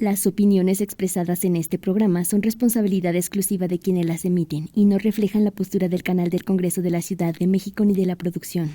Las opiniones expresadas en este programa son responsabilidad exclusiva de quienes las emiten y no reflejan la postura del canal del Congreso de la Ciudad de México ni de la producción.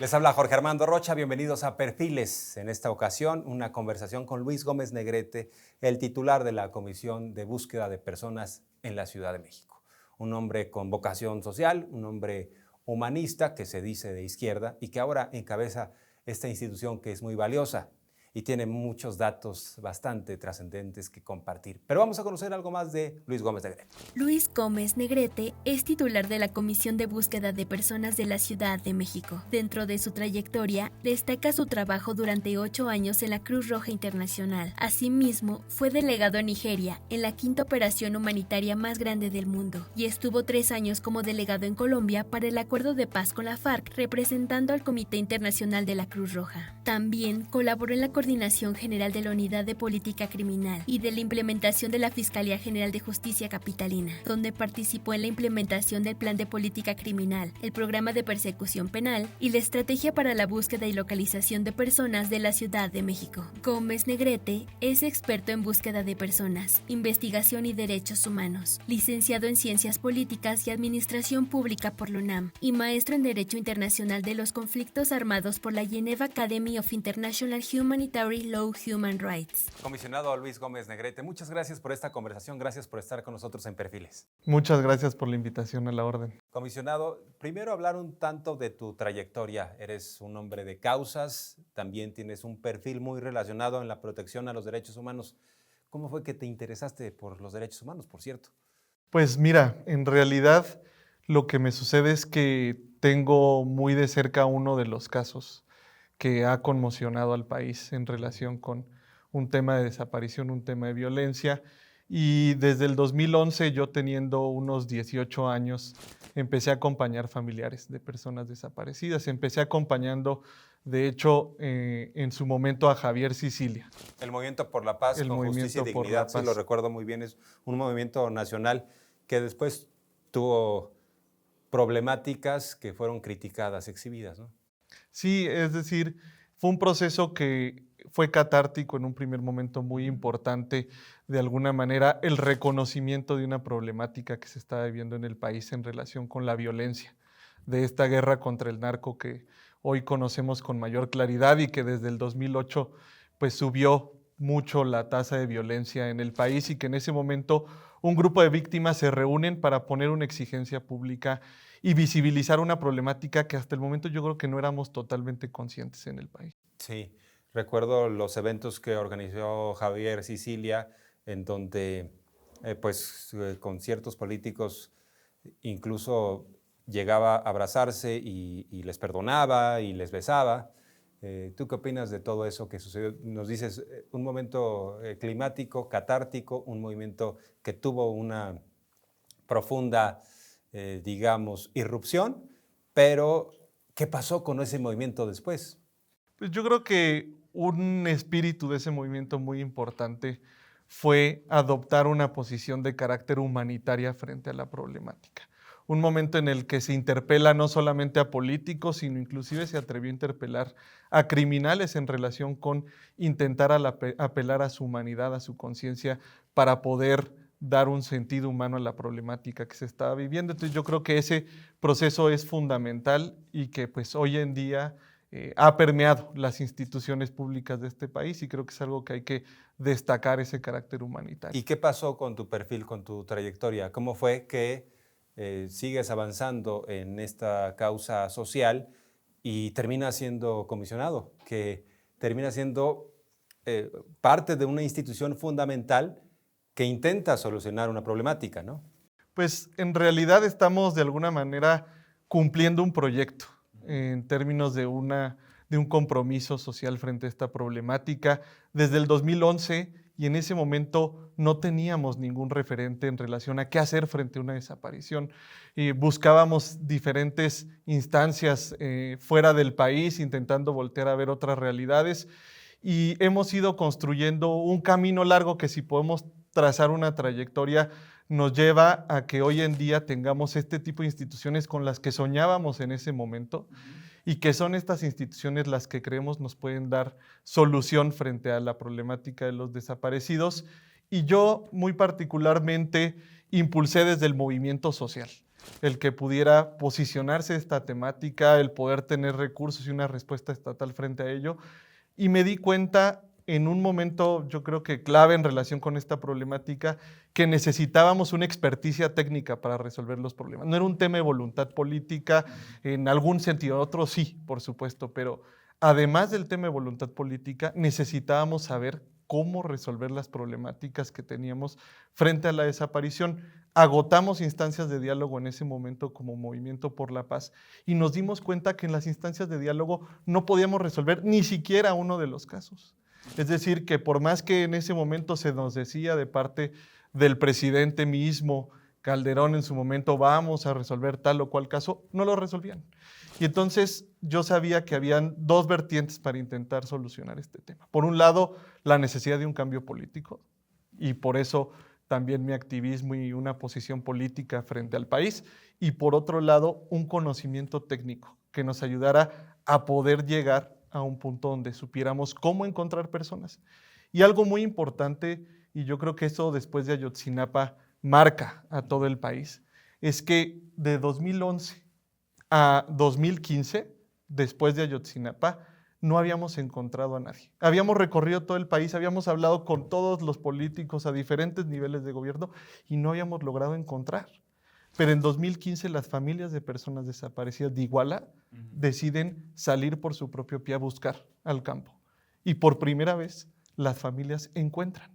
Les habla Jorge Armando Rocha, bienvenidos a Perfiles. En esta ocasión, una conversación con Luis Gómez Negrete, el titular de la Comisión de Búsqueda de Personas en la Ciudad de México. Un hombre con vocación social, un hombre humanista que se dice de izquierda y que ahora encabeza esta institución que es muy valiosa y tiene muchos datos bastante trascendentes que compartir. Pero vamos a conocer algo más de Luis Gómez Negrete. Luis Gómez Negrete es titular de la Comisión de Búsqueda de Personas de la Ciudad de México. Dentro de su trayectoria, destaca su trabajo durante 8 años en la Cruz Roja Internacional. Asimismo, fue delegado en Nigeria, en la 5ª operación humanitaria más grande del mundo, y estuvo 3 años como delegado en Colombia para el Acuerdo de Paz con la FARC, representando al Comité Internacional de la Cruz Roja. También colaboró en la Coordinación General de la Unidad de Política Criminal y de la implementación de la Fiscalía General de Justicia Capitalina, donde participó en la implementación del Plan de Política Criminal, el Programa de Persecución Penal y la Estrategia para la Búsqueda y Localización de Personas de la Ciudad de México. Gómez Negrete es experto en búsqueda de personas, investigación y derechos humanos, licenciado en Ciencias Políticas y Administración Pública por la UNAM y maestro en Derecho Internacional de los Conflictos Armados por la Geneva Academy of International Humanitarian Law Human Rights. Comisionado Luis Gómez Negrete, muchas gracias por esta conversación, gracias por estar con nosotros en Perfiles. Muchas gracias por la invitación, a la orden. Comisionado, primero hablar un tanto de tu trayectoria. Eres un hombre de causas, también tienes un perfil muy relacionado en la protección a los derechos humanos. ¿Cómo fue que te interesaste por los derechos humanos, por cierto? Pues mira, en realidad lo que me sucede es que tengo muy de cerca uno de los casos que ha conmocionado al país en relación con un tema de desaparición, un tema de violencia. Y desde el 2011, yo teniendo unos 18 años, empecé a acompañar familiares de personas desaparecidas. Empecé acompañando, de hecho, en su momento a Javier Sicilia. El Movimiento por la Paz, con Justicia y Dignidad, sí, lo recuerdo muy bien, es un movimiento nacional que después tuvo problemáticas que fueron criticadas, exhibidas, ¿no? Sí, es decir, fue un proceso que fue catártico en un primer momento, muy importante, de alguna manera, el reconocimiento de una problemática que se estaba viviendo en el país en relación con la violencia, de esta guerra contra el narco que hoy conocemos con mayor claridad y que desde el 2008 pues subió mucho la tasa de violencia en el país y que en ese momento un grupo de víctimas se reúnen para poner una exigencia pública y visibilizar una problemática que hasta el momento yo creo que no éramos totalmente conscientes en el país. Sí, recuerdo los eventos que organizó Javier Sicilia, en donde con ciertos políticos incluso llegaba a abrazarse y les perdonaba y les besaba. ¿Tú qué opinas de todo eso que sucedió? Nos dices, un momento climático, catártico, un movimiento que tuvo una profunda irrupción, pero ¿qué pasó con ese movimiento después? Pues yo creo que un espíritu de ese movimiento muy importante fue adoptar una posición de carácter humanitaria frente a la problemática. Un momento en el que se interpela no solamente a políticos, sino inclusive se atrevió a interpelar a criminales en relación con intentar apelar a su humanidad, a su conciencia, para poder dar un sentido humano a la problemática que se estaba viviendo. Entonces yo creo que ese proceso es fundamental y que pues hoy en día ha permeado las instituciones públicas de este país y creo que es algo que hay que destacar, ese carácter humanitario. ¿Y qué pasó con tu perfil, con tu trayectoria? ¿Cómo fue que sigues avanzando en esta causa social y terminas siendo comisionado, que termina siendo parte de una institución fundamental que intenta solucionar una problemática, ¿no? Pues en realidad estamos de alguna manera cumpliendo un proyecto en términos de un compromiso social frente a esta problemática desde el 2011 y en ese momento no teníamos ningún referente en relación a qué hacer frente a una desaparición. Buscábamos diferentes instancias fuera del país intentando voltear a ver otras realidades y hemos ido construyendo un camino largo que, si podemos trazar una trayectoria, nos lleva a que hoy en día tengamos este tipo de instituciones con las que soñábamos en ese momento, y que son estas instituciones las que creemos nos pueden dar solución frente a la problemática de los desaparecidos. Y yo muy particularmente impulsé desde el movimiento social el que pudiera posicionarse esta temática, el poder tener recursos y una respuesta estatal frente a ello. Y me di cuenta en un momento, yo creo que clave en relación con esta problemática, que necesitábamos una experticia técnica para resolver los problemas. No era un tema de voluntad política en algún sentido, otro sí, por supuesto, pero además del tema de voluntad política, necesitábamos saber cómo resolver las problemáticas que teníamos frente a la desaparición. Agotamos instancias de diálogo en ese momento como Movimiento por la Paz y nos dimos cuenta que en las instancias de diálogo no podíamos resolver ni siquiera uno de los casos. Es decir, que por más que en ese momento se nos decía de parte del presidente mismo, Calderón en su momento, vamos a resolver tal o cual caso, no lo resolvían. Y entonces yo sabía que habían dos vertientes para intentar solucionar este tema. Por un lado, la necesidad de un cambio político, y por eso también mi activismo y una posición política frente al país, y por otro lado, un conocimiento técnico que nos ayudara a poder llegar a un punto donde supiéramos cómo encontrar personas. Y algo muy importante, y yo creo que eso después de Ayotzinapa marca a todo el país, es que de 2011 a 2015, después de Ayotzinapa, no habíamos encontrado a nadie. Habíamos recorrido todo el país, habíamos hablado con todos los políticos a diferentes niveles de gobierno y no habíamos logrado encontrar. Pero en 2015 las familias de personas desaparecidas de Iguala deciden salir por su propio pie a buscar al campo. Y por primera vez las familias encuentran.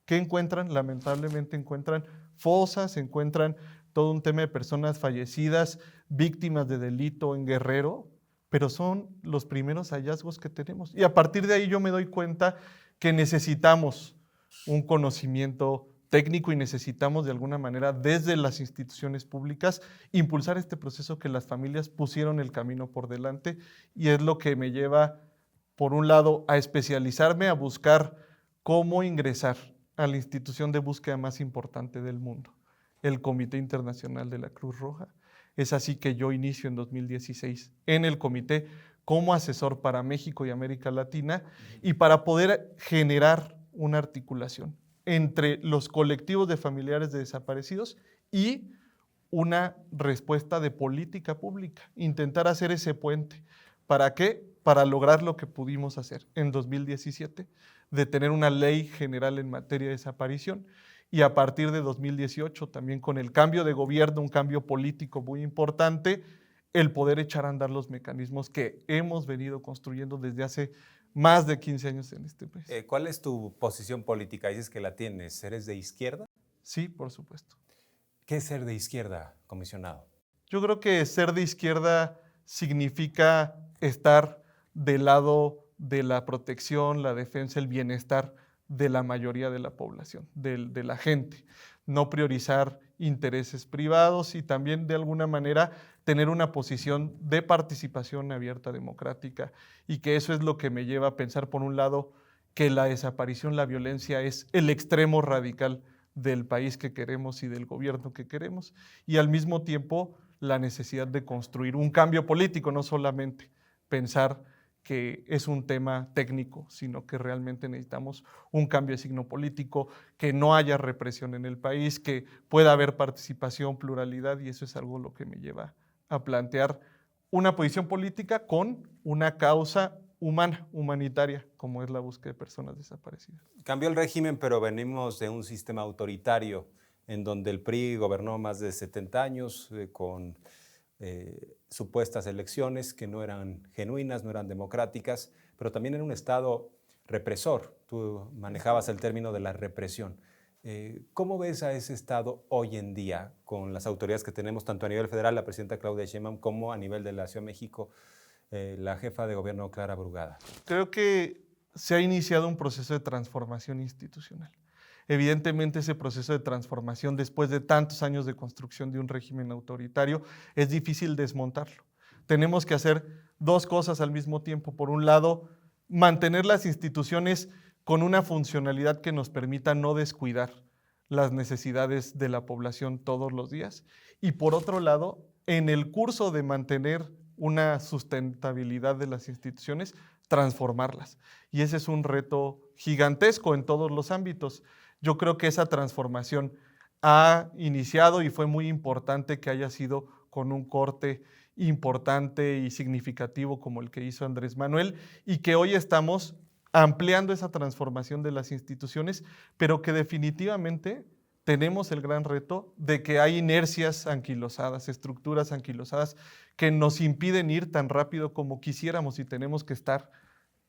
¿Qué encuentran? Lamentablemente encuentran fosas, encuentran todo un tema de personas fallecidas, víctimas de delito en Guerrero, pero son los primeros hallazgos que tenemos. Y a partir de ahí yo me doy cuenta que necesitamos un conocimiento técnico y necesitamos de alguna manera desde las instituciones públicas impulsar este proceso que las familias pusieron el camino por delante, y es lo que me lleva, por un lado, a especializarme, a buscar cómo ingresar a la institución de búsqueda más importante del mundo, el Comité Internacional de la Cruz Roja. Es así que yo inicio en 2016 en el comité como asesor para México y América Latina, y para poder generar una articulación entre los colectivos de familiares de desaparecidos y una respuesta de política pública, intentar hacer ese puente. ¿Para qué? Para lograr lo que pudimos hacer en 2017, de tener una ley general en materia de desaparición, y a partir de 2018, también con el cambio de gobierno, un cambio político muy importante, el poder echar a andar los mecanismos que hemos venido construyendo desde hace más de 15 años en este país. ¿Cuál es tu posición política? Dices que la tienes. ¿Eres de izquierda? Sí, por supuesto. ¿Qué es ser de izquierda, comisionado? Yo creo que ser de izquierda significa estar del lado de la protección, la defensa, el bienestar de la mayoría de la población, de la gente. No priorizar intereses privados y también de alguna manera tener una posición de participación abierta, democrática, y que eso es lo que me lleva a pensar, por un lado, que la desaparición, la violencia es el extremo radical del país que queremos y del gobierno que queremos, y al mismo tiempo la necesidad de construir un cambio político, no solamente pensar que es un tema técnico, sino que realmente necesitamos un cambio de signo político, que no haya represión en el país, que pueda haber participación, pluralidad, y eso es algo lo que me lleva a plantear una posición política con una causa humana, humanitaria, como es la búsqueda de personas desaparecidas. Cambió el régimen, pero venimos de un sistema autoritario en donde el PRI gobernó más de 70 años con supuestas elecciones que no eran genuinas, no eran democráticas, pero también era un Estado represor. Tú manejabas el término de la represión. ¿Cómo ves a ese Estado hoy en día con las autoridades que tenemos, tanto a nivel federal, la presidenta Claudia Sheinbaum, como a nivel de la Ciudad de México, la jefa de gobierno Clara Brugada? Creo que se ha iniciado un proceso de transformación institucional. Evidentemente ese proceso de transformación, después de tantos años de construcción de un régimen autoritario, es difícil desmontarlo. Tenemos que hacer dos cosas al mismo tiempo. Por un lado, mantener las instituciones con una funcionalidad que nos permita no descuidar las necesidades de la población todos los días. Y por otro lado, en el curso de mantener una sustentabilidad de las instituciones, transformarlas. Y ese es un reto gigantesco en todos los ámbitos. Yo creo que esa transformación ha iniciado y fue muy importante que haya sido con un corte importante y significativo como el que hizo Andrés Manuel, y que hoy estamos ampliando esa transformación de las instituciones, pero que definitivamente tenemos el gran reto de que hay inercias anquilosadas, estructuras anquilosadas que nos impiden ir tan rápido como quisiéramos, y tenemos que estar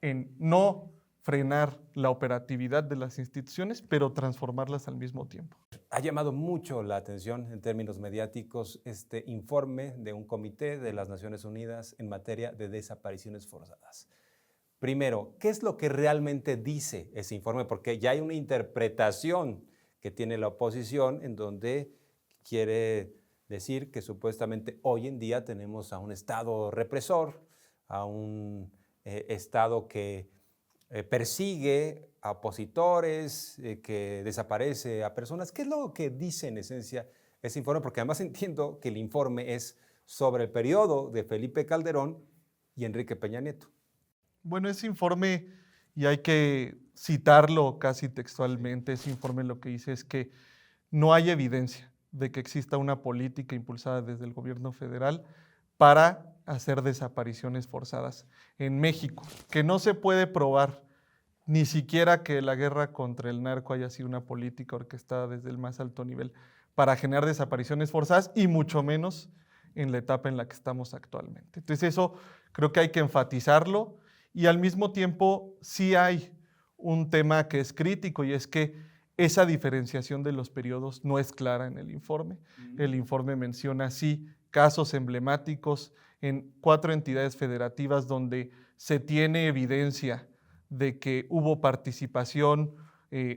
en no frenar la operatividad de las instituciones, pero transformarlas al mismo tiempo. Ha llamado mucho la atención en términos mediáticos este informe de un comité de las Naciones Unidas en materia de desapariciones forzadas. Primero, ¿qué es lo que realmente dice ese informe? Porque ya hay una interpretación que tiene la oposición en donde quiere decir que supuestamente hoy en día tenemos a un Estado represor, a un Estado que persigue a opositores, que desaparece a personas. ¿Qué es lo que dice en esencia ese informe? Porque además entiendo que el informe es sobre el periodo de Felipe Calderón y Enrique Peña Nieto. Bueno, ese informe, y hay que citarlo casi textualmente, ese informe lo que dice es que no hay evidencia de que exista una política impulsada desde el gobierno federal para hacer desapariciones forzadas en México, que no se puede probar ni siquiera que la guerra contra el narco haya sido una política orquestada desde el más alto nivel para generar desapariciones forzadas, y mucho menos en la etapa en la que estamos actualmente. Entonces eso creo que hay que enfatizarlo, y al mismo tiempo sí hay un tema que es crítico, y es que esa diferenciación de los periodos no es clara en el informe. El informe menciona sí casos emblemáticos en 4 entidades federativas donde se tiene evidencia de que hubo participación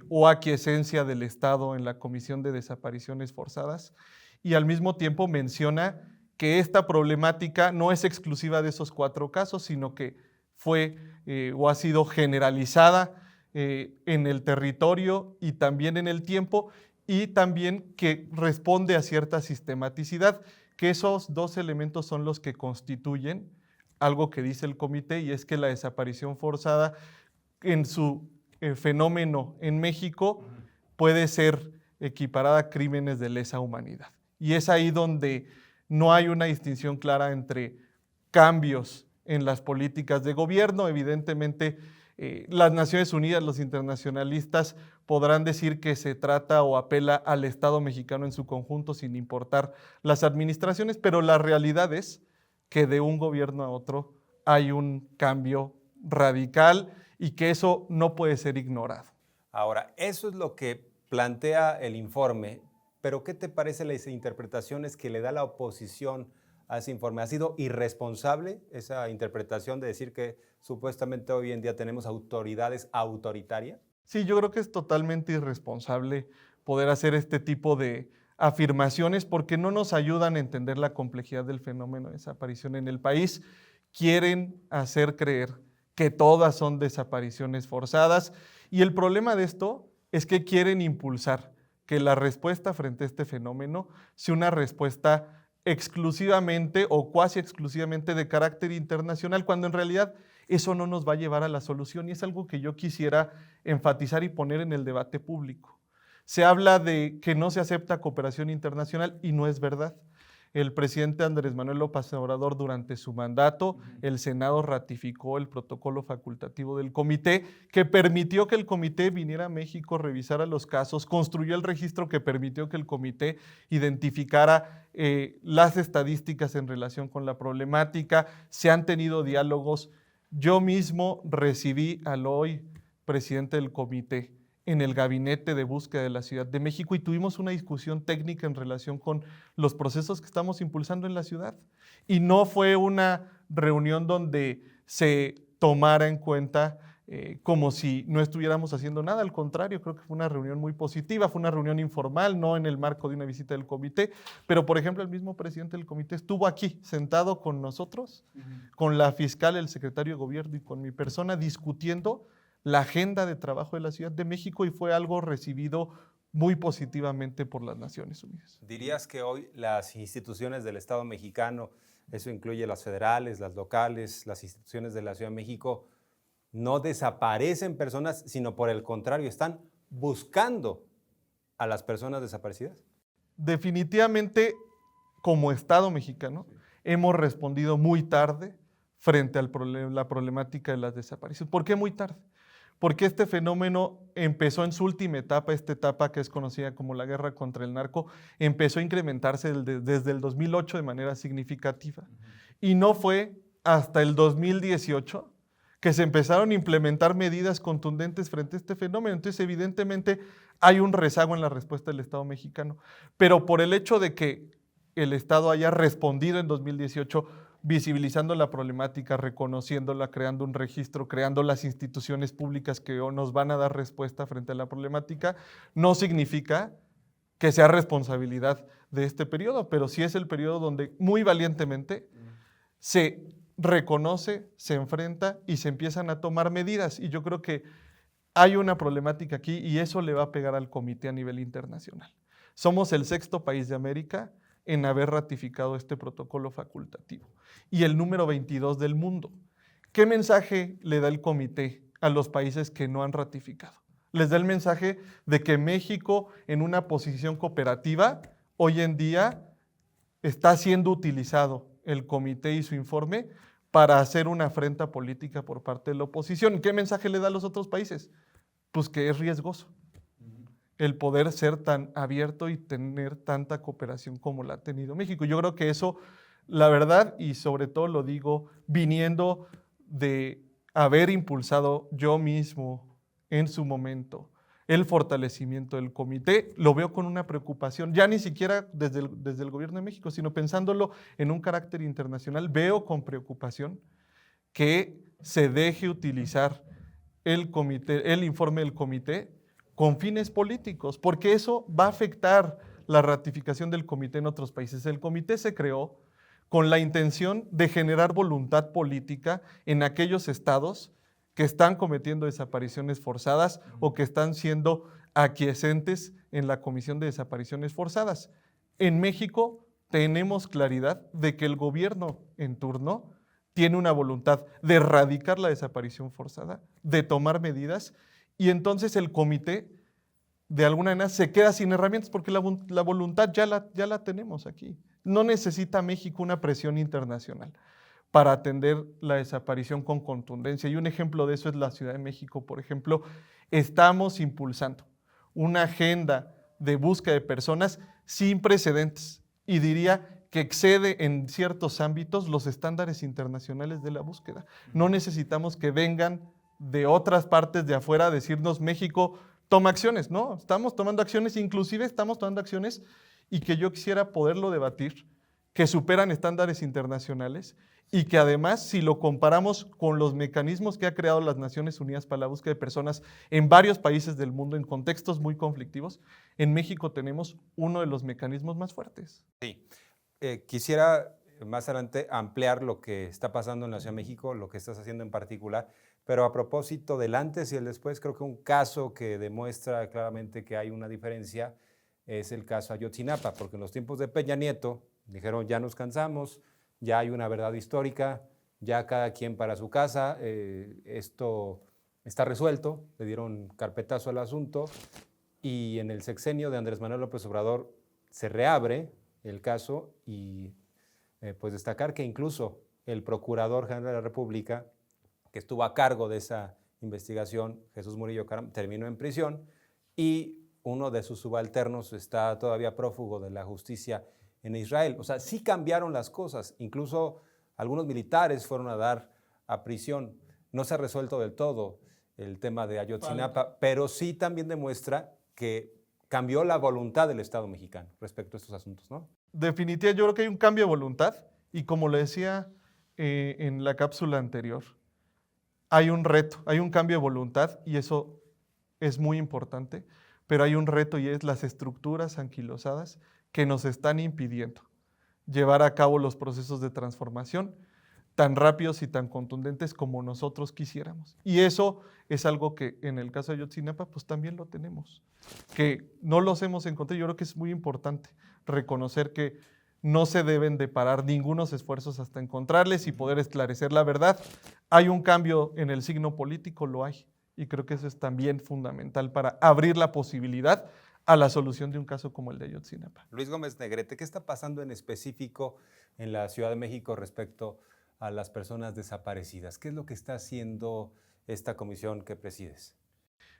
o aquiescencia del Estado en la comisión de desapariciones forzadas, y al mismo tiempo menciona que esta problemática no es exclusiva de esos 4 casos, sino que fue o ha sido generalizada en el territorio y también en el tiempo, y también que responde a cierta sistematicidad, que esos 2 elementos son los que constituyen algo que dice el comité, y es que la desaparición forzada en su fenómeno en México puede ser equiparada a crímenes de lesa humanidad. Y es ahí donde no hay una distinción clara entre cambios en las políticas de gobierno. Evidentemente, las Naciones Unidas, los internacionalistas podrán decir que se trata o apela al Estado mexicano en su conjunto sin importar las administraciones, pero la realidad es que de un gobierno a otro hay un cambio radical y que eso no puede ser ignorado. Ahora, eso es lo que plantea el informe, pero ¿qué te parece las interpretaciones que le da la oposición a ese informe? ¿Ha sido irresponsable esa interpretación de decir que supuestamente hoy en día tenemos autoridades autoritarias? Sí, yo creo que es totalmente irresponsable poder hacer este tipo de afirmaciones, porque no nos ayudan a entender la complejidad del fenómeno de desaparición en el país. Quieren hacer creer que todas son desapariciones forzadas, y el problema de esto es que quieren impulsar que la respuesta frente a este fenómeno sea una respuesta exclusivamente o cuasi exclusivamente de carácter internacional, cuando en realidad eso no nos va a llevar a la solución, y es algo que yo quisiera enfatizar y poner en el debate público. Se habla de que no se acepta cooperación internacional, y no es verdad. El presidente Andrés Manuel López Obrador, durante su mandato, el Senado ratificó el protocolo facultativo del comité, que permitió que el comité viniera a México, revisara los casos, construyó el registro que permitió que el comité identificara las estadísticas en relación con la problemática. Se han tenido diálogos. Yo mismo recibí al hoy presidente del comité en el gabinete de búsqueda de la Ciudad de México, y tuvimos una discusión técnica en relación con los procesos que estamos impulsando en la ciudad. Y no fue una reunión donde se tomara en cuenta como si no estuviéramos haciendo nada. Al contrario, creo que fue una reunión muy positiva, fue una reunión informal, no en el marco de una visita del comité, pero por ejemplo el mismo presidente del comité estuvo aquí sentado con nosotros, con la fiscal, el secretario de gobierno y con mi persona discutiendo la agenda de trabajo de la Ciudad de México, y fue algo recibido muy positivamente por las Naciones Unidas. ¿Dirías que hoy las instituciones del Estado mexicano, eso incluye las federales, las locales, las instituciones de la Ciudad de México, no desaparecen personas, sino por el contrario, están buscando a las personas desaparecidas? Definitivamente, como Estado mexicano, hemos respondido muy tarde frente a la problemática de las desapariciones. ¿Por qué muy tarde? Porque este fenómeno empezó en su última etapa, esta etapa que es conocida como la guerra contra el narco, empezó a incrementarse desde el 2008 de manera significativa. Y no fue hasta el 2018 que se empezaron a implementar medidas contundentes frente a este fenómeno. Entonces, evidentemente, hay un rezago en la respuesta del Estado mexicano. Pero por el hecho de que el Estado haya respondido en 2018, visibilizando la problemática, reconociéndola, creando un registro, creando las instituciones públicas que nos van a dar respuesta frente a la problemática, no significa que sea responsabilidad de este periodo, pero sí es el periodo donde muy valientemente se reconoce, se enfrenta y se empiezan a tomar medidas. Y yo creo que hay una problemática aquí y eso le va a pegar al comité a nivel internacional. Somos el 6º país de América en haber ratificado este protocolo facultativo y el número 22 del mundo. ¿Qué mensaje le da el comité a los países que no han ratificado? Les da el mensaje de que México, en una posición cooperativa, hoy en día está siendo utilizado el comité y su informe para hacer una afrenta política por parte de la oposición. ¿Qué mensaje le da a los otros países? Pues que es riesgoso el poder ser tan abierto y tener tanta cooperación como la ha tenido México. Yo creo que eso, la verdad, y sobre todo lo digo viniendo de haber impulsado yo mismo en su momento el fortalecimiento del comité, lo veo con una preocupación, ya ni siquiera desde el gobierno de México, sino pensándolo en un carácter internacional, veo con preocupación que se deje utilizar el informe del comité con fines políticos, porque eso va a afectar la ratificación del comité en otros países. El comité se creó con la intención de generar voluntad política en aquellos estados que están cometiendo desapariciones forzadas o que están siendo aquiescentes en la comisión de desapariciones forzadas. En México tenemos claridad de que el gobierno en turno tiene una voluntad de erradicar la desaparición forzada, de tomar medidas, y entonces el comité de alguna manera se queda sin herramientas porque la voluntad ya la tenemos aquí. No necesita México una presión internacional para atender la desaparición con contundencia. Y un ejemplo de eso es la Ciudad de México, por ejemplo. Estamos impulsando una agenda de búsqueda de personas sin precedentes y diría que excede en ciertos ámbitos los estándares internacionales de la búsqueda. No necesitamos que vengan de otras partes de afuera a decirnos México toma acciones, no, estamos tomando acciones, inclusive estamos tomando acciones y que yo quisiera poderlo debatir, que superan estándares internacionales y que además, si lo comparamos con los mecanismos que ha creado las Naciones Unidas para la búsqueda de personas en varios países del mundo, en contextos muy conflictivos, en México tenemos uno de los mecanismos más fuertes. Sí. Quisiera más adelante ampliar lo que está pasando en la Ciudad de México, lo que estás haciendo en particular, pero a propósito del antes y el después, creo que un caso que demuestra claramente que hay una diferencia es el caso Ayotzinapa, porque en los tiempos de Peña Nieto dijeron ya nos cansamos, ya hay una verdad histórica, ya cada quien para su casa, esto está resuelto, le dieron carpetazo al asunto y en el sexenio de Andrés Manuel López Obrador se reabre el caso y pues destacar que incluso el Procurador General de la República, que estuvo a cargo de esa investigación, Jesús Murillo Caram, terminó en prisión y uno de sus subalternos está todavía prófugo de la justicia en Israel. O sea, sí cambiaron las cosas, incluso algunos militares fueron a dar a prisión. No se ha resuelto del todo el tema de Ayotzinapa, pero sí también demuestra que cambió la voluntad del Estado mexicano respecto a estos asuntos, ¿no? Definitivamente, yo creo que hay un cambio de voluntad y como le decía en la cápsula anterior, hay un reto, hay un cambio de voluntad y eso es muy importante, pero hay un reto y es las estructuras anquilosadas que nos están impidiendo llevar a cabo los procesos de transformación tan rápidos y tan contundentes como nosotros quisiéramos. Y eso es algo que en el caso de Ayotzinapa pues también lo tenemos, que no los hemos encontrado. Yo creo que es muy importante reconocer que no se deben de parar ningunos esfuerzos hasta encontrarles y poder esclarecer la verdad. Hay un cambio en el signo político, lo hay, y creo que eso es también fundamental para abrir la posibilidad a la solución de un caso como el de Ayotzinapa. Luis Gómez Negrete, ¿qué está pasando en específico en la Ciudad de México respecto a las personas desaparecidas? ¿Qué es lo que está haciendo esta comisión que presides?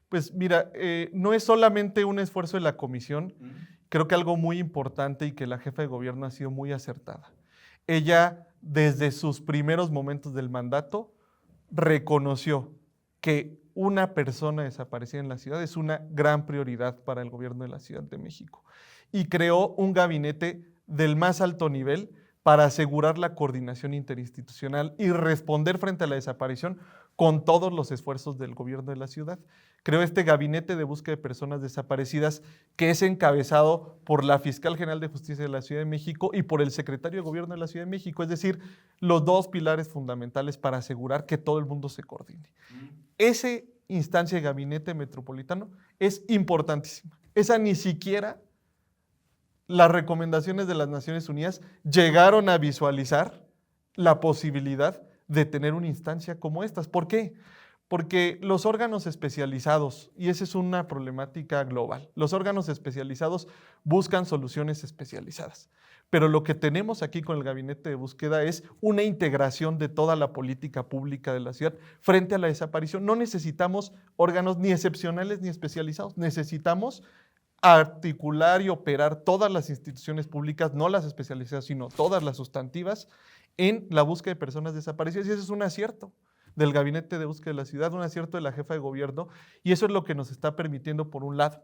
Pues mira, no es solamente un esfuerzo de la comisión, creo que algo muy importante y que la jefa de gobierno ha sido muy acertada. Ella, desde sus primeros momentos del mandato, reconoció que una persona desaparecida en la ciudad es una gran prioridad para el gobierno de la Ciudad de México y creó un gabinete del más alto nivel para asegurar la coordinación interinstitucional y responder frente a la desaparición con todos los esfuerzos del gobierno de la ciudad. Creó este gabinete de búsqueda de personas desaparecidas que es encabezado por la Fiscal General de Justicia de la Ciudad de México y por el Secretario de Gobierno de la Ciudad de México, es decir, los dos pilares fundamentales para asegurar que todo el mundo se coordine. Esa instancia de gabinete metropolitano es importantísima. Esa ni siquiera las recomendaciones de las Naciones Unidas llegaron a visualizar la posibilidad de tener una instancia como estas. ¿Por qué? Porque los órganos especializados, y esa es una problemática global, los órganos especializados buscan soluciones especializadas. Pero lo que tenemos aquí con el gabinete de búsqueda es una integración de toda la política pública de la ciudad frente a la desaparición. No necesitamos órganos ni excepcionales ni especializados, necesitamos articular y operar todas las instituciones públicas, no las especializadas, sino todas las sustantivas, en la búsqueda de personas desaparecidas. Y eso es un acierto del Gabinete de Búsqueda de la Ciudad, un acierto de la jefa de gobierno, y eso es lo que nos está permitiendo, por un lado,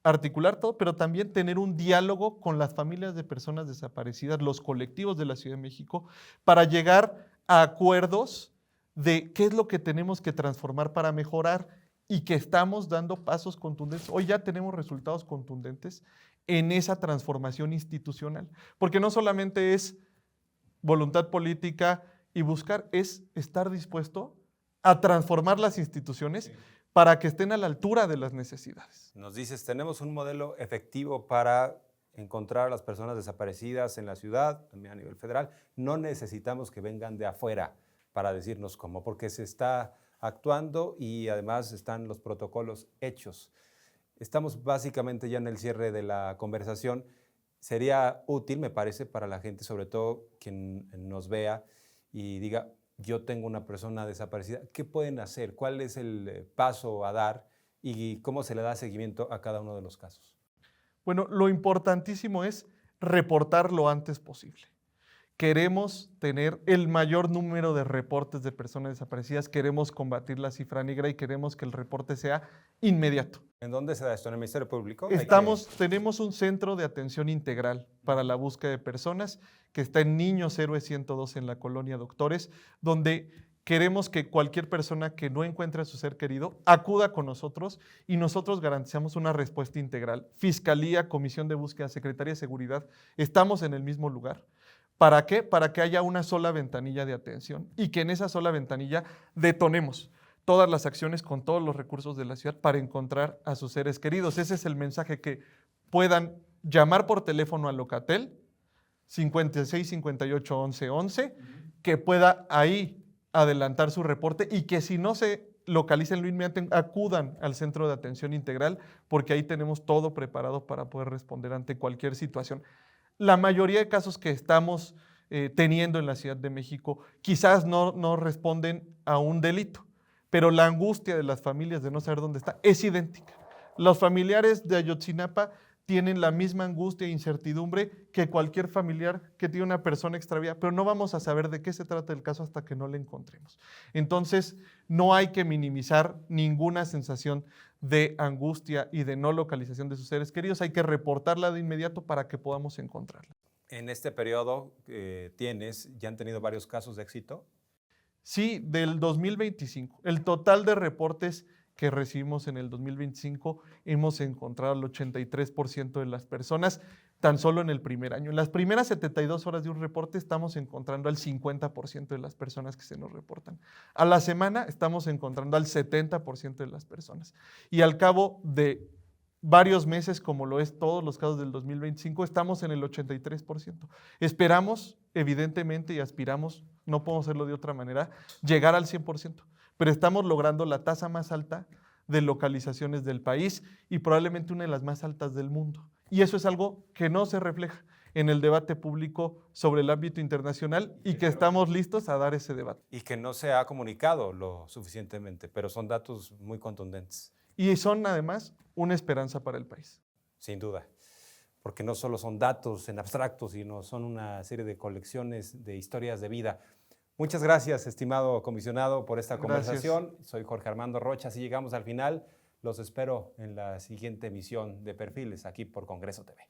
articular todo, pero también tener un diálogo con las familias de personas desaparecidas, los colectivos de la Ciudad de México, para llegar a acuerdos de qué es lo que tenemos que transformar para mejorar y que estamos dando pasos contundentes. Hoy ya tenemos resultados contundentes en esa transformación institucional, porque no solamente es voluntad política y buscar, es estar dispuesto a transformar las instituciones para que estén a la altura de las necesidades. Nos dices, tenemos un modelo efectivo para encontrar a las personas desaparecidas en la ciudad, también a nivel federal. No necesitamos que vengan de afuera para decirnos cómo, porque se está actuando y además están los protocolos hechos. Estamos básicamente ya en el cierre de la conversación. Sería útil, me parece, para la gente, sobre todo quien nos vea y diga, yo tengo una persona desaparecida, ¿qué pueden hacer? ¿Cuál es el paso a dar y cómo se le da seguimiento a cada uno de los casos? Bueno, lo importantísimo es reportar lo antes posible. Queremos tener el mayor número de reportes de personas desaparecidas, queremos combatir la cifra negra y queremos que el reporte sea inmediato. ¿En dónde se da esto? ¿En el Ministerio Público? Tenemos un centro de atención integral para la búsqueda de personas que está en Niños Héroes 102 en la colonia Doctores, donde queremos que cualquier persona que no encuentre a su ser querido acuda con nosotros y nosotros garantizamos una respuesta integral. Fiscalía, Comisión de Búsqueda, Secretaría de Seguridad, estamos en el mismo lugar. ¿Para qué? Para que haya una sola ventanilla de atención y que en esa sola ventanilla detonemos todas las acciones con todos los recursos de la ciudad para encontrar a sus seres queridos. Ese es el mensaje, que puedan llamar por teléfono a Locatel 56 58 11 11, que pueda ahí adelantar su reporte y que si no se localicen lo inmediato, acudan al centro de atención integral, porque ahí tenemos todo preparado para poder responder ante cualquier situación. La mayoría de casos que estamos teniendo en la Ciudad de México quizás no responden a un delito, pero la angustia de las familias de no saber dónde está es idéntica. Los familiares de Ayotzinapa tienen la misma angustia e incertidumbre que cualquier familiar que tiene una persona extraviada, pero no vamos a saber de qué se trata el caso hasta que no la encontremos. Entonces, no hay que minimizar ninguna sensación de angustia y de no localización de sus seres queridos. Hay que reportarla de inmediato para que podamos encontrarla. En este periodo ya han tenido varios casos de éxito. Sí, del 2025. El total de reportes que recibimos en el 2025 hemos encontrado el 83% de las personas tan solo en el primer año. En las primeras 72 horas de un reporte estamos encontrando al 50% de las personas que se nos reportan. A la semana estamos encontrando al 70% de las personas. Y al cabo de varios meses, como lo es todos los casos del 2025, estamos en el 83%. Esperamos, evidentemente, y aspiramos, no podemos hacerlo de otra manera, llegar al 100%, pero estamos logrando la tasa más alta de localizaciones del país y probablemente una de las más altas del mundo. Y eso es algo que no se refleja en el debate público sobre el ámbito internacional y que estamos listos a dar ese debate. Y que no se ha comunicado lo suficientemente, pero son datos muy contundentes. Y son además una esperanza para el país. Sin duda, porque no solo son datos en abstracto, sino son una serie de colecciones de historias de vida. Muchas gracias, estimado comisionado, por esta conversación. Soy Jorge Armando Rocha. Así llegamos al final. Los espero en la siguiente emisión de Perfiles, aquí por Congreso TV.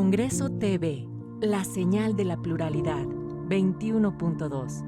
Congreso TV, la señal de la pluralidad, 21.2.